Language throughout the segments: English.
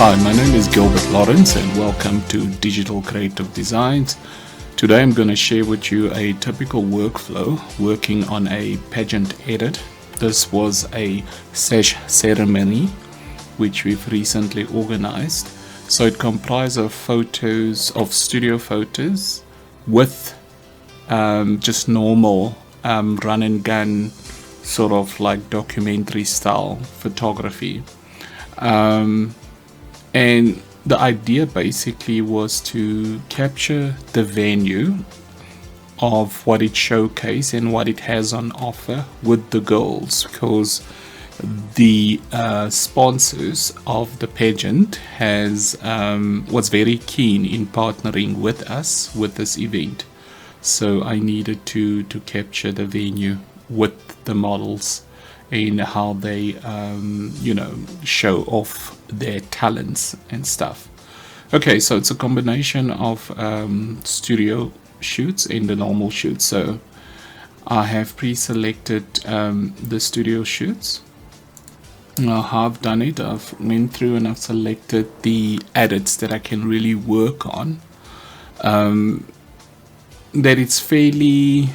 Hi, my name is Gilbert Lawrence and welcome to Digital Creative Designs. Today I'm going to share with you a typical workflow working on a pageant edit. This was a sash ceremony which we've recently organized. So it comprised of photos, of studio photos with just normal run and gun sort of like documentary style photography. And the idea basically was to capture the venue of what it showcased and what it has on offer with the girls, because the sponsors of the pageant was very keen in partnering with us with this event. So I needed to capture the venue with the models and how they show off their talents and stuff. Okay, so it's a combination of studio shoots and the normal shoots. So I have pre-selected the studio shoots. Now I've done it. I've went through and I've selected the edits that I can really work on. That it's fairly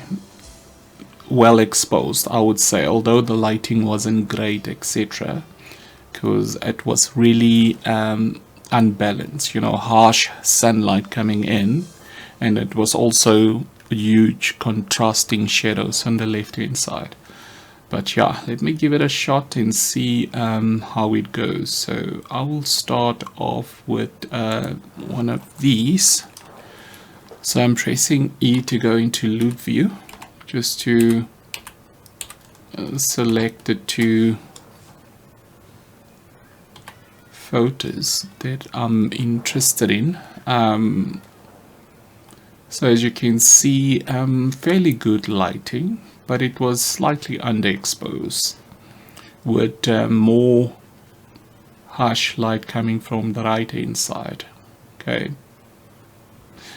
well exposed, I would say, although the lighting wasn't great, etc., because it was really unbalanced, harsh sunlight coming in, and it was also huge contrasting shadows on the left hand side. But yeah, let me give it a shot and see how it goes. So I will start off with one of these. So I'm pressing E to go into loop view, just to select the two photos that I'm interested in. So as you can see, fairly good lighting, but it was slightly underexposed with more harsh light coming from the right hand side. Okay.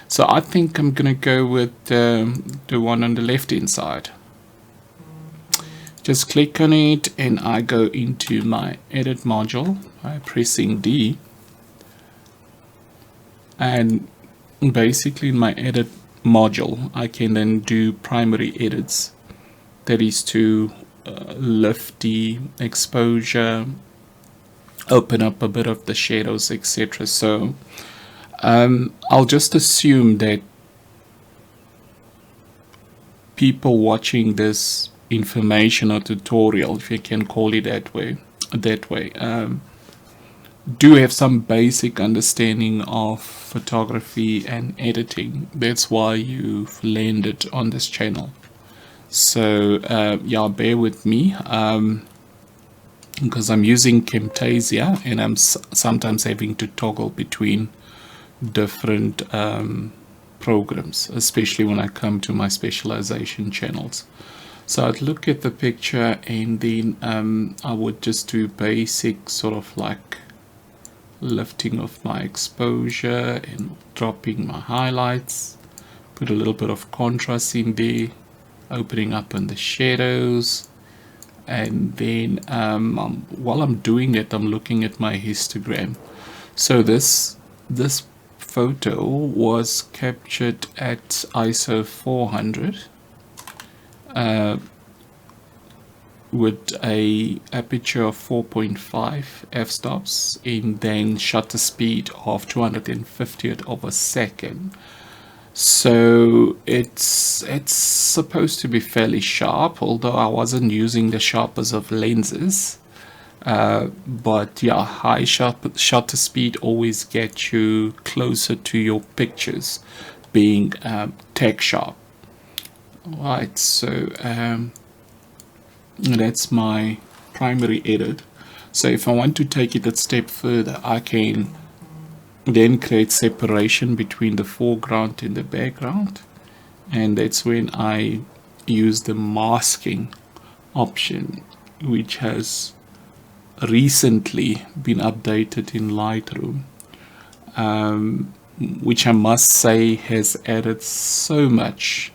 So I think I'm gonna go with the one on the left hand side. Just click on it and I go into my edit module by pressing D, and basically in my edit module I can then do primary edits, that is to lift the exposure, open up a bit of the shadows, etc. So I'll just assume that people watching this information or tutorial, if you can call it that way, do have some basic understanding of photography and editing. That's why you've landed on this channel. So yeah, bear with me, because I'm using Camtasia and I'm sometimes having to toggle between different programs, especially when I come to my specialization channels. So I'd look at the picture and then I would just do basic sort of like lifting of my exposure and dropping my highlights, put a little bit of contrast in there, opening up on the shadows, and then while I'm doing it, I'm looking at my histogram. So this photo was captured at ISO 400 with a aperture of 4.5 f-stops and then shutter speed of 250th of a second. So it's supposed to be fairly sharp, although I wasn't using the sharpest of lenses. But yeah, high shutter speed always gets you closer to your pictures being tech sharp. Alright, so that's my primary edit. So if I want to take it a step further, I can then create separation between the foreground and the background, and that's when I use the masking option, which has recently been updated in Lightroom, which I must say has added so much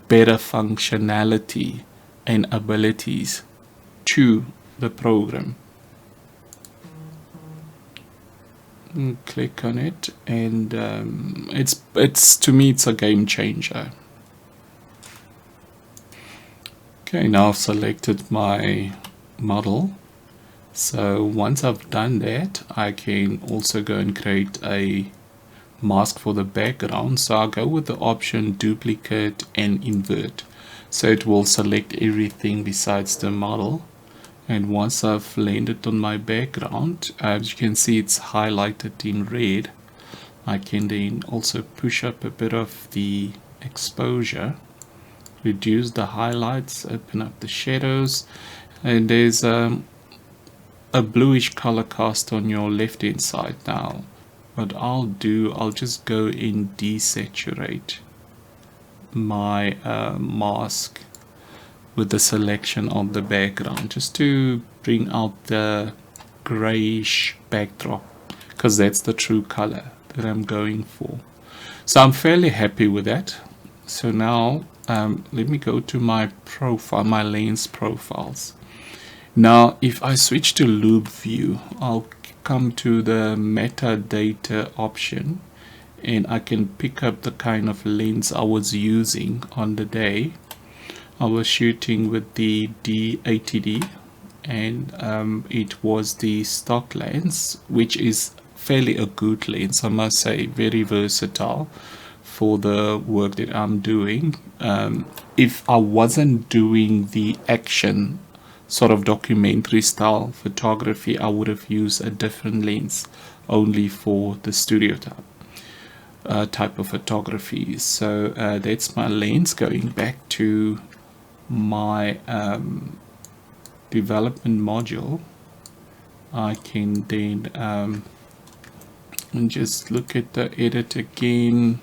better functionality and abilities to the program. click on it, and it's to me it's a game changer. Okay, now I've selected my model. So once I've done that, I can also go and create a mask for the background. So I'll go with the option duplicate and invert, so it will select everything besides the model. And once I've landed on my background, as you can see it's highlighted in red, I can then also push up a bit of the exposure, reduce the highlights, open up the shadows, and there's a bluish color cast on your left hand side. Now what I'll do, I'll just go and desaturate my mask with the selection of the background, just to bring out the grayish backdrop, because that's the true color that I'm going for. So I'm fairly happy with that. So now let me go to my profile, my lens profiles. Now if I switch to loop view, I'll come to the metadata option, and I can pick up the kind of lens I was using on the day. I was shooting with the DCD, and it was the stock lens, which is fairly a good lens, I must say, very versatile for the work that I'm doing. If I wasn't doing the action sort of documentary style photography, I would have used a different lens only for the studio type of photography. So that's my lens. Going back to my development module, I can then just look at the edit again.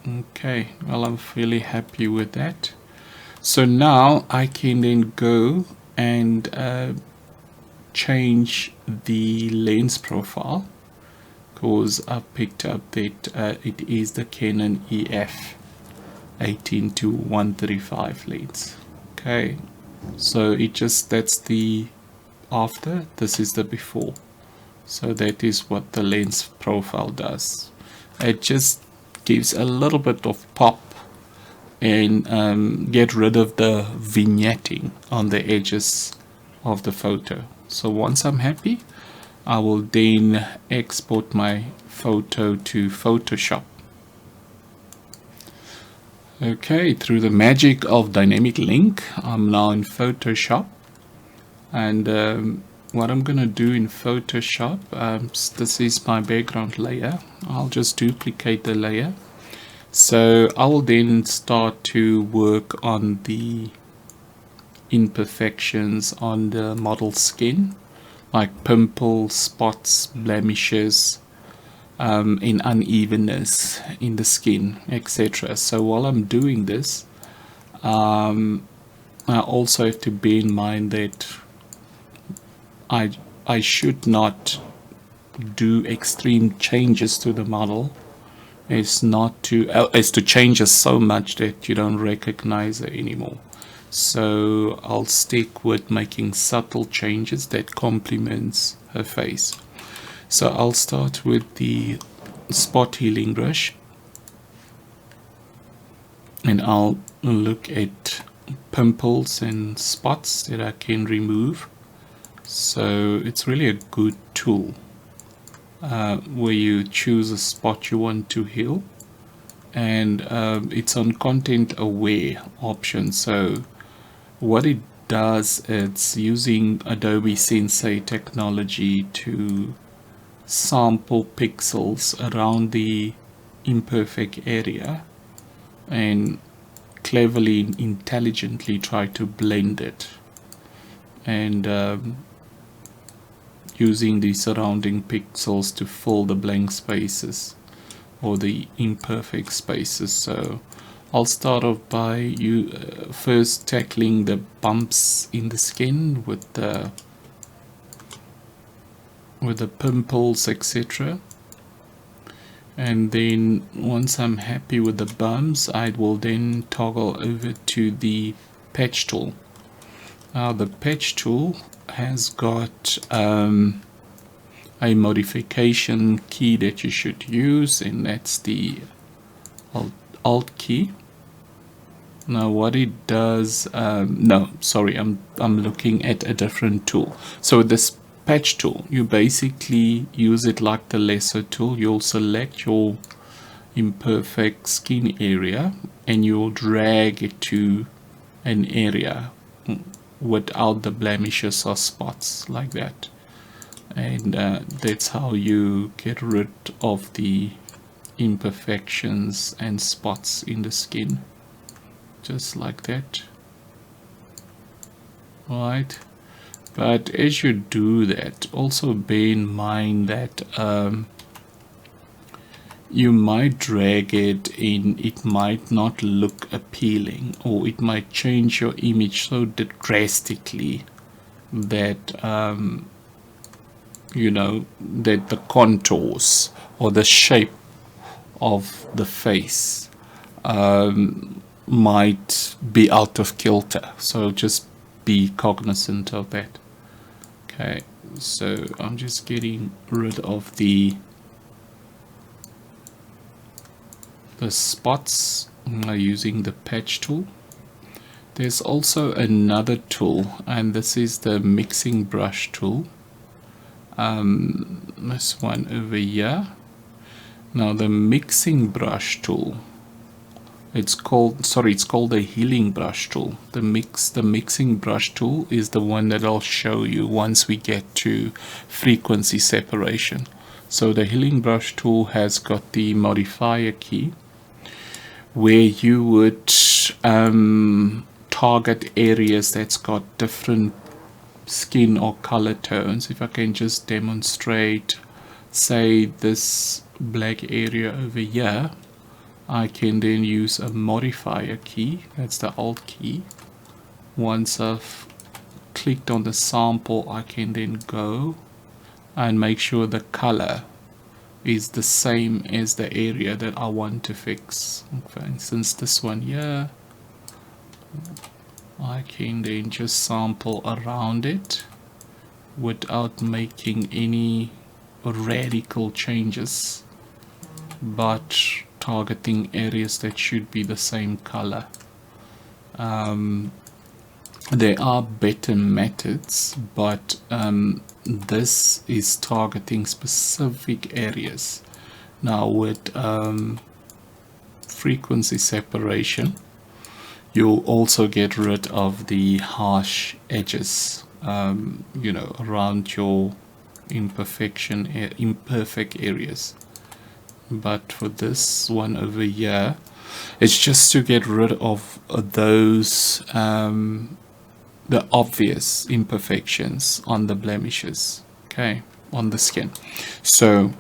Okay, well, I'm fairly happy with that. So now I can then go and change the lens profile, because I picked up that it is the Canon EF 18-135 lens. Okay, so it just, that's the after, this is the before. So that is what the lens profile does. It just gives a little bit of pop and get rid of the vignetting on the edges of the photo. So once I'm happy, I will then export my photo to Photoshop. Okay, through the magic of dynamic link, I'm now in Photoshop, and what I'm gonna do in Photoshop, this is my background layer. I'll just duplicate the layer. So I will then start to work on the imperfections on the model skin, like pimples, spots, blemishes, in unevenness in the skin, etc. So while I'm doing this, I also have to bear in mind that I should not do extreme changes to the model. It's not to change it so much that you don't recognize it anymore. So I'll stick with making subtle changes that complements her face. So I'll start with the spot healing brush, and I'll look at pimples and spots that I can remove. So it's really a good tool where you choose a spot you want to heal, and it's on content aware option. So what it does, it's using Adobe Sensei technology to sample pixels around the imperfect area and cleverly, intelligently try to blend it, and using the surrounding pixels to fill the blank spaces or the imperfect spaces. So I'll start off by first tackling the bumps in the skin with the pimples, etc. And then once I'm happy with the bumps, I will then toggle over to the patch tool. Now the patch tool has got a modification key that you should use, and that's the Alt key. Now what it does, no, sorry, I'm looking at a different tool. So this patch tool, you basically use it like the lasso tool. You'll select your imperfect skin area and you'll drag it to an area without the blemishes or spots, like that. And that's how you get rid of the imperfections and spots in the skin, just like that. Right, but as you do that, also bear in mind that you might drag it in, it might not look appealing, or it might change your image so drastically that you know, that the contours or the shape of the face might be out of kilter. So just be cognizant of that. Okay, so I'm just getting rid of the spots using the patch tool. There's also another tool, and this is the mixing brush tool. This one over here. Now the mixing brush tool, it's called a healing brush tool. The mixing brush tool is the one that I'll show you once we get to frequency separation. So the healing brush tool has got the modifier key, where you would target areas that's got different skin or color tones. If I can just demonstrate, say this black area over here, I can then use a modifier key, that's the Alt key. Once I've clicked on the sample, I can then go and make sure the color is the same as the area that I want to fix. For instance, this one here, I can then just sample around it without making any radical changes, but targeting areas that should be the same color. There are better methods, but this is targeting specific areas. Now with frequency separation, you'll also get rid of the harsh edges, you know, around your imperfect areas. But for this one over here, it's just to get rid of those the obvious imperfections on the blemishes, okay, on the skin. So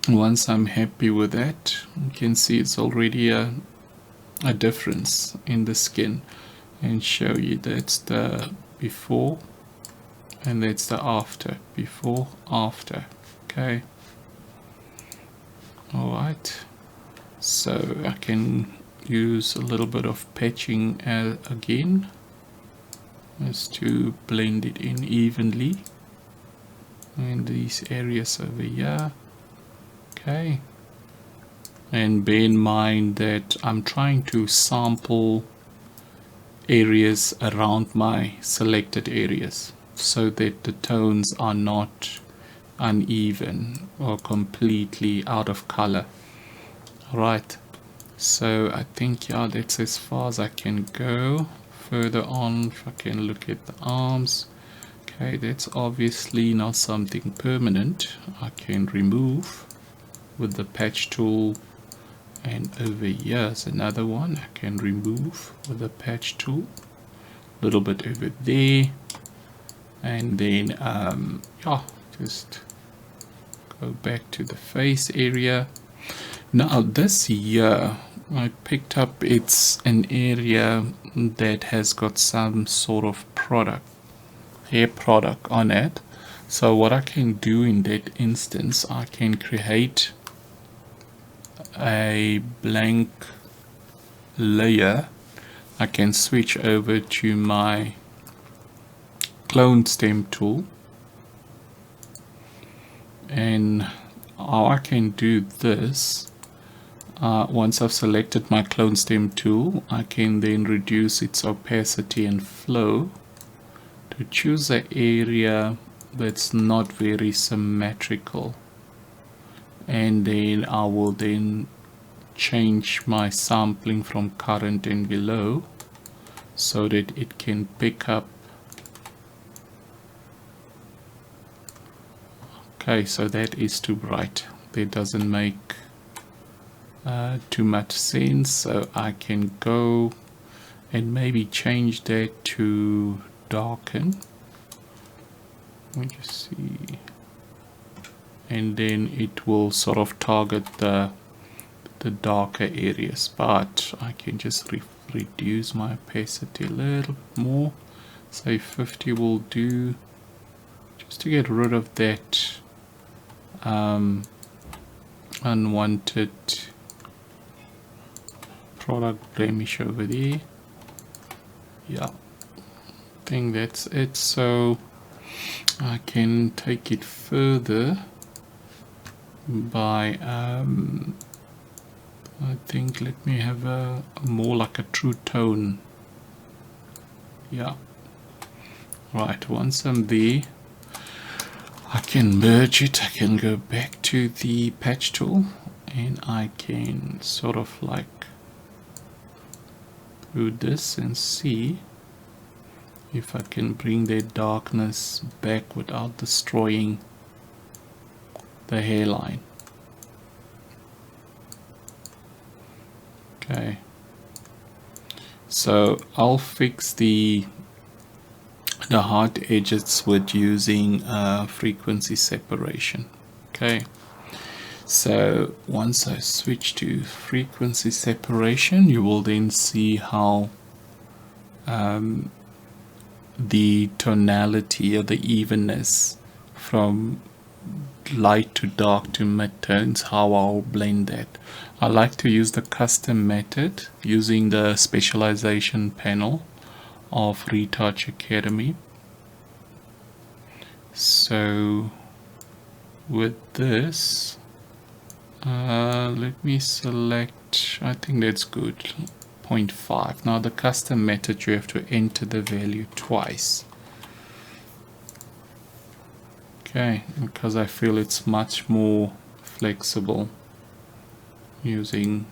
once I'm happy with that, you can see it's already a difference in the skin, and show you that's the before and that's the after, before, after. Okay, all right, so I can use a little bit of patching again, is to blend it in evenly in these areas over here. Okay, and bear in mind that I'm trying to sample areas around my selected areas so that the tones are not uneven or completely out of color. Right, so I think, yeah, that's as far as I can go. Further on, if I can look at the arms, okay, that's obviously not something permanent. I can remove with the patch tool, and over here is another one I can remove with the patch tool, a little bit over there, and then yeah, just go back to the face area. Now this here I picked up, it's an area that has got some sort of hair product on it. So what I can do in that instance, I can create a blank layer. I can switch over to my clone stem tool, And how I can do this, once I've selected my clone stem tool, I can then reduce its opacity and flow to choose an area that's not very symmetrical, and then I will then change my sampling from current and below so that it can pick up. Okay, so that is too bright. That doesn't make too much sense, so I can go and maybe change that to darken. Let me just see, and then it will sort of target the darker areas, but I can just reduce my opacity a little more. Say 50 will do, just to get rid of that unwanted product blemish over there. Yeah, I think that's it. So I can take it further by I think, let me have a more like a true tone. Yeah, right, once I'm there, I can merge it. I can go back to the patch tool and I can sort of like do this and see if I can bring that darkness back without destroying the hairline. Okay, so I'll fix the hard edges with using frequency separation. Okay, so once I switch to frequency separation, you will then see how the tonality or the evenness from light to dark to mid-tones, how I'll blend that. I like to use the custom method using the specialization panel of Retouch Academy. So with this, let me select, I think that's good, 0.5. Now the custom method, you have to enter the value twice. Okay, because I feel it's much more flexible using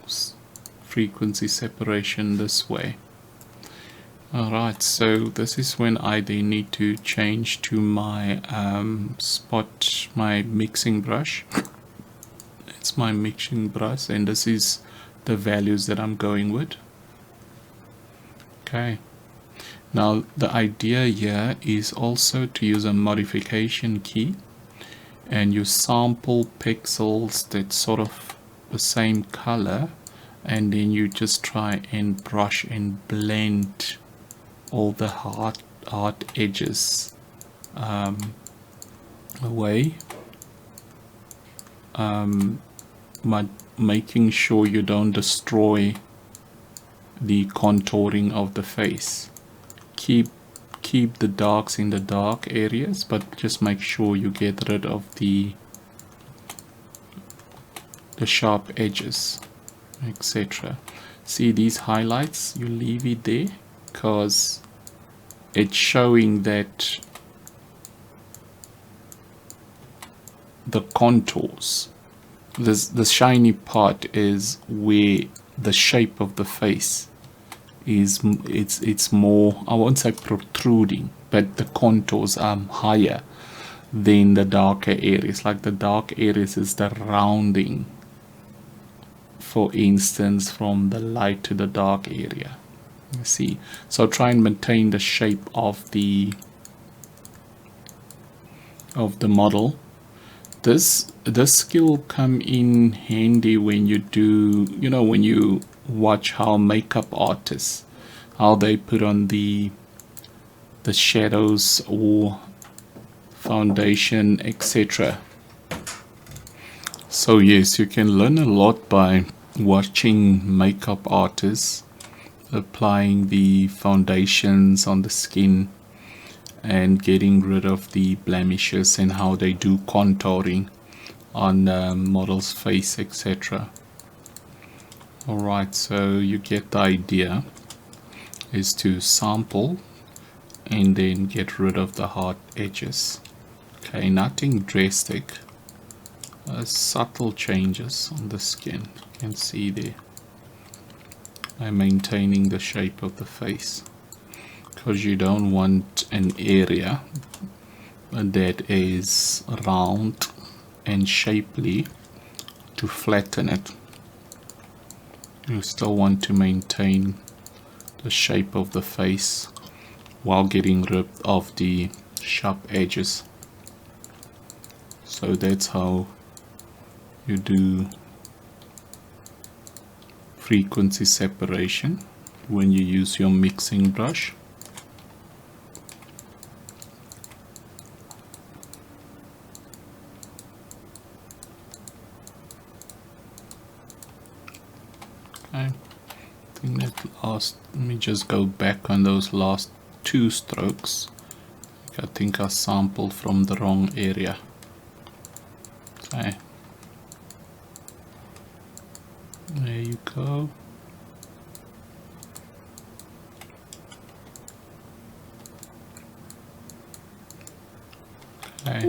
frequency separation this way. Alright, so this is when I then need to change to my my mixing brush. It's my mixing brush, and this is the values that I'm going with. Okay, now the idea here is also to use a modification key, and you sample pixels that sort of the same color, and then you just try and brush and blend all the hard edges away, making sure you don't destroy the contouring of the face. Keep the darks in the dark areas, but just make sure you get rid of the sharp edges, etc. See these highlights, you leave it there because it's showing that the contours, the shiny part is where the shape of the face is, it's more, I won't say protruding, but the contours are higher than the darker areas. Like the dark areas is the rounding, for instance, from the light to the dark area. You see, so try and maintain the shape of the model. This skill come in handy when you do, when you watch how makeup artists, how they put on the shadows or foundation, etc. So yes, you can learn a lot by watching makeup artists applying the foundations on the skin and getting rid of the blemishes and how they do contouring. on model's face, etc. Alright, so you get the idea, is to sample and then get rid of the hard edges. Okay, nothing drastic, subtle changes on the skin. You can see there. I'm maintaining the shape of the face, because you don't want an area that is round and shapely to flatten it. You still want to maintain the shape of the face while getting rid of the sharp edges. So that's how you do frequency separation when you use your mixing brush. Okay, I think that last, let me just go back on those last 2 strokes. I think I sampled from the wrong area. Okay, there you go. Okay,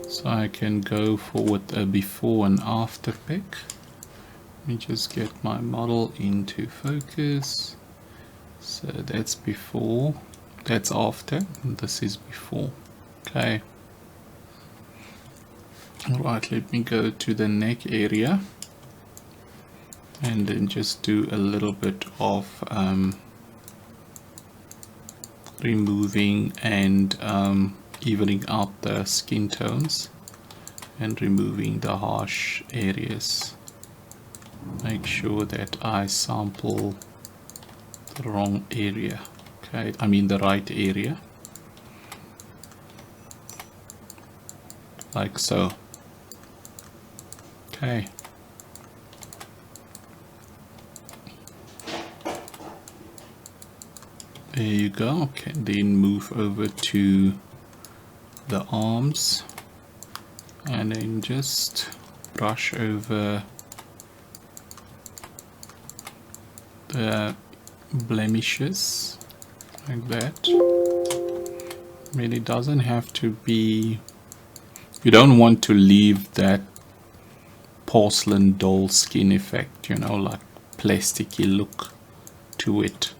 so I can go for with a before and after pic. Let me just get my model into focus. So that's before, that's after, and this is before. Okay. Alright, let me go to the neck area and then just do a little bit of removing and evening out the skin tones and removing the harsh areas. Make sure that I sample the wrong area. Okay, I mean the right area, like so. Okay, there you go. Okay, then move over to the arms and then just brush over the blemishes like that. I mean, it doesn't have to be, you don't want to leave that porcelain doll skin effect, you know, like plasticky look to it,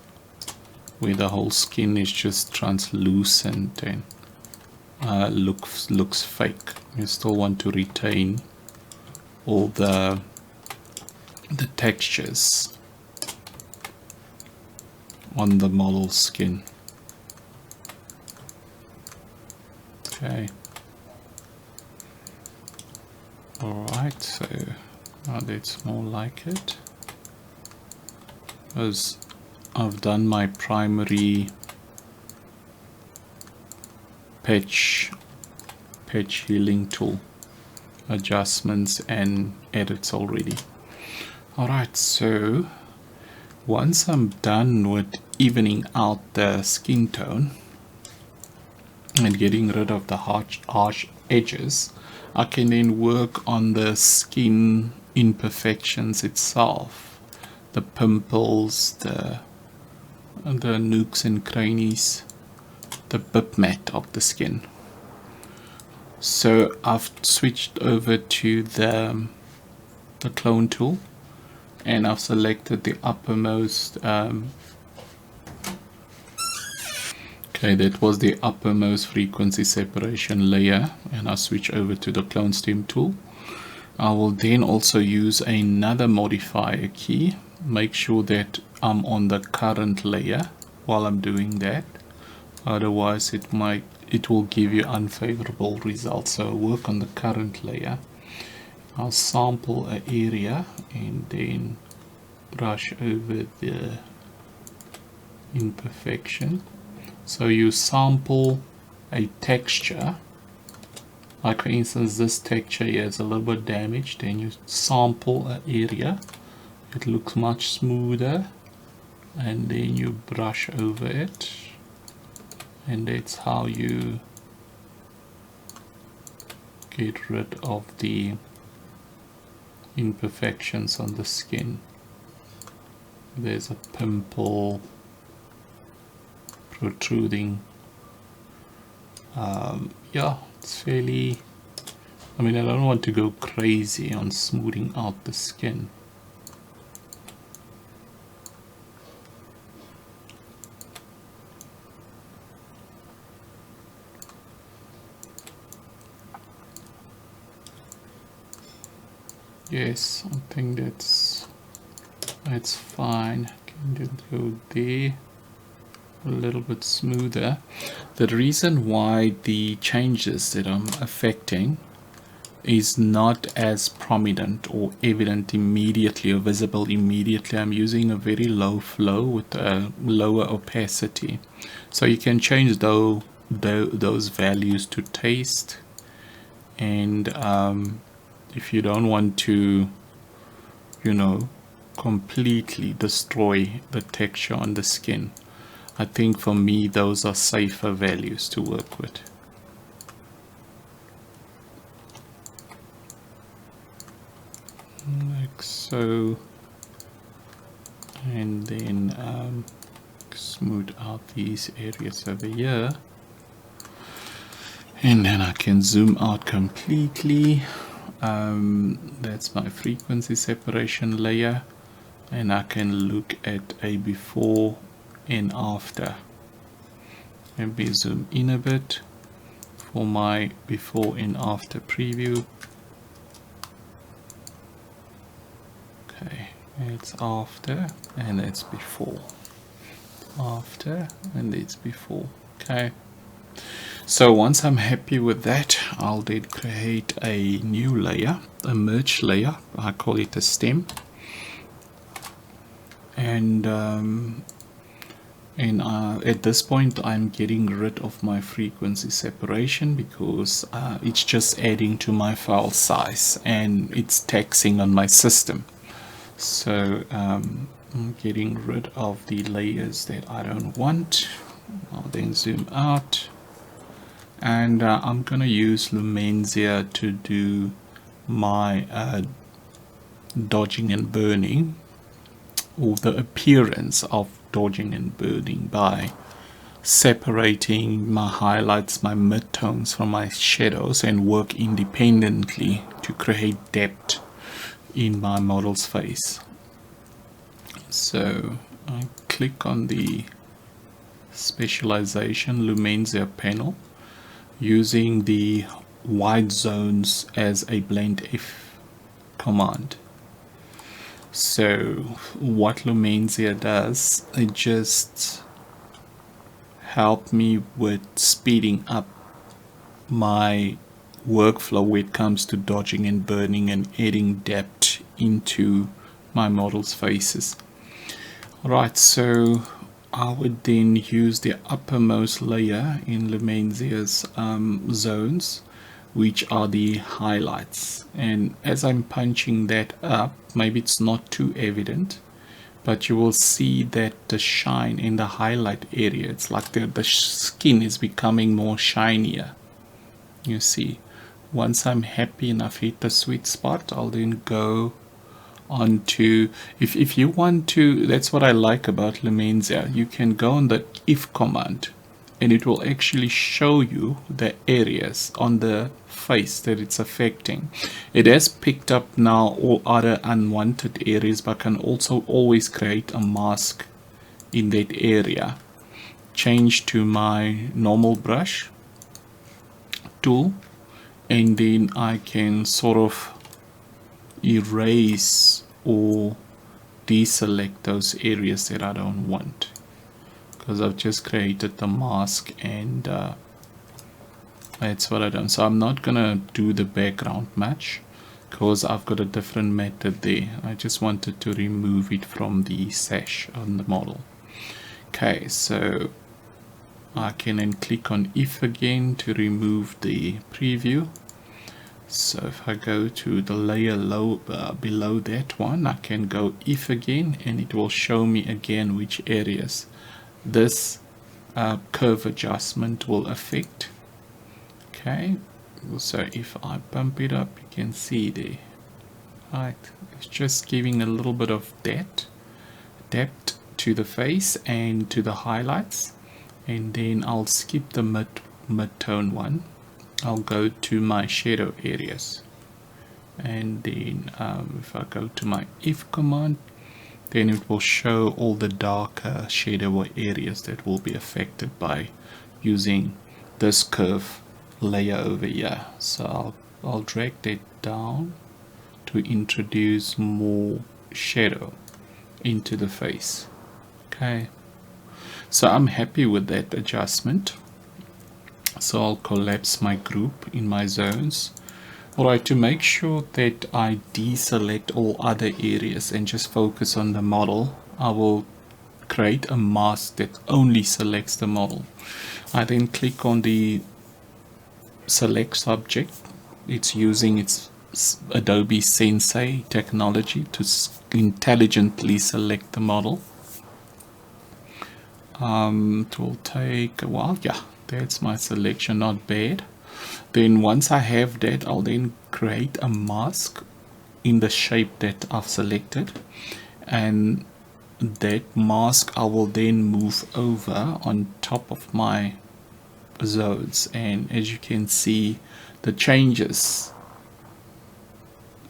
where the whole skin is just translucent and looks fake. You still want to retain all the textures on the model's skin. Okay. Alright, so now that's more like it. As I've done my primary patch healing tool adjustments and edits already. Alright, so once I'm done with evening out the skin tone and getting rid of the harsh edges, I can then work on the skin imperfections itself, the pimples, the nooks and crannies, the bip mat of the skin. So I've switched over to the clone tool, and I've selected the uppermost okay, that was the uppermost frequency separation layer, and I'll switch over to the clone stem tool. I will then also use another modifier key. Make sure that I'm on the current layer while I'm doing that, otherwise it will give you unfavorable results. So work on the current layer. I'll sample an area and then brush over the imperfection. So you sample a texture, like for instance this texture here is a little bit damaged, then you sample an area, it looks much smoother, and then you brush over it, and that's how you get rid of the imperfections on the skin. There's a pimple protruding. Yeah, it's fairly, I mean, I don't want to go crazy on smoothing out the skin. Yes, I think that's fine. Can just go there, a little bit smoother. The reason why the changes that I'm affecting is not as prominent or evident immediately or visible immediately. I'm using a very low flow with a lower opacity, so you can change those values to taste. And if you don't want to, you know, completely destroy the texture on the skin, I think for me those are safer values to work with. Like so, and then smooth out these areas over here, and then I can zoom out completely. That's my frequency separation layer, and I can look at a before and after. Maybe zoom in a bit for my before and after preview. Okay, it's after and it's before. After and it's before. Okay. So once I'm happy with that, I'll then create a new layer, a merge layer. I call it a stem. And at this point I'm getting rid of my frequency separation because it's just adding to my file size and it's taxing on my system. So I'm getting rid of the layers that I don't want. I'll then zoom out, and I'm gonna use Lumenzia to do my dodging and burning, or the appearance of dodging and burning, by separating my highlights, my midtones from my shadows, and work independently to create depth in my model's face. So I click on the specialization Lumenzia panel, using the white zones as a blend F command. So what Lumenzia does, it just help me with speeding up my workflow when it comes to dodging and burning and adding depth into my model's faces. Alright, so I would then use the uppermost layer in Lumenzia's zones, which are the highlights. And as I'm punching that up, maybe it's not too evident, but you will see that the shine in the highlight area, it's like the skin is becoming more shinier. You see, once I'm happy enough, hit the sweet spot, I'll then go on to, if you want to, that's what I like about Lumenzia, you can go on the if command and it will actually show you the areas on the face that it's affecting. It has picked up now all other unwanted areas, but can also always create a mask in that area. Change to my normal brush tool, and then I can sort of erase or deselect those areas that I don't want, because I've just created the mask, and that's what I've done. So I'm not gonna do the background match because I've got a different method there. I just wanted to remove it from the sash on the model. Okay, so I can then click on if again to remove the preview. So if I go to the layer below that one, I can go if again, and it will show me again which areas this curve adjustment will affect. Okay, So if I bump it up, you can see there, right? It's just giving a little bit of depth to the face and to the highlights. And then I'll skip the mid-tone one. I'll go to my shadow areas, and then if I go to my F command, then it will show all the darker shadow areas that will be affected by using this curve layer over here. So I'll drag that down to introduce more shadow into the face. Okay, so I'm happy with that adjustment. So I'll collapse my group in my zones. Alright, to make sure that I deselect all other areas and just focus on the model, I will create a mask that only selects the model. I then click on the select subject. It's using its Adobe Sensei technology to intelligently select the model. It will take a while. Yeah, that's my selection, not bad. Then once I have that, I'll then create a mask in the shape that I've selected, and that mask I will then move over on top of my zones. And as you can see, the changes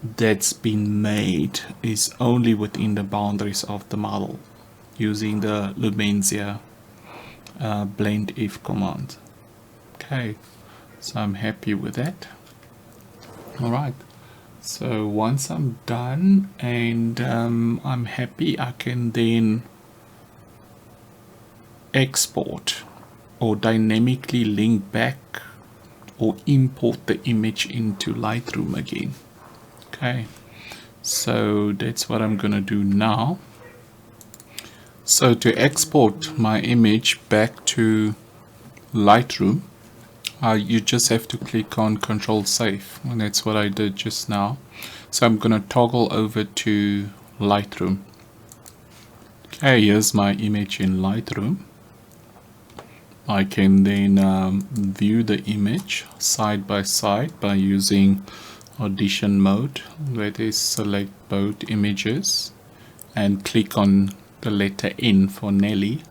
that's been made is only within the boundaries of the model using the Lumenzia blend F command. Okay, so I'm happy with that. Alright, so once I'm done and I'm happy, I can then export or dynamically link back or import the image into Lightroom again. Okay, so that's what I'm gonna do now. So to export my image back to Lightroom, you just have to click on Control Save, and that's what I did just now. So I'm gonna toggle over to Lightroom. Okay, here's my image in Lightroom. I can then view the image side by side by using audition mode, that is select both images and click on the letter N for Nelly,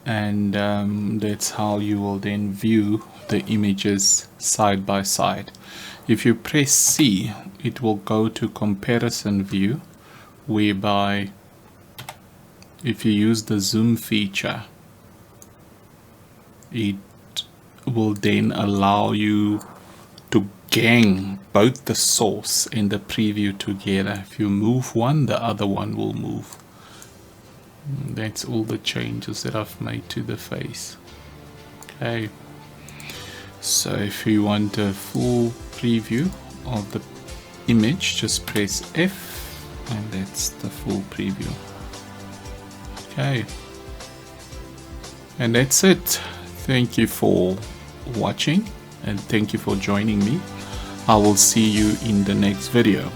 and that's how you will then view the images side by side. If you press C, it will go to comparison view, whereby if you use the zoom feature, it will then allow you to gang both the source and the preview together. If you move one, the other one will move. That's all the changes that I've made to the face. Okay, so if you want a full preview of the image, just press F and that's the full preview. Okay, and that's it. Thank you for watching and thank you for joining me. I will see you in the next video.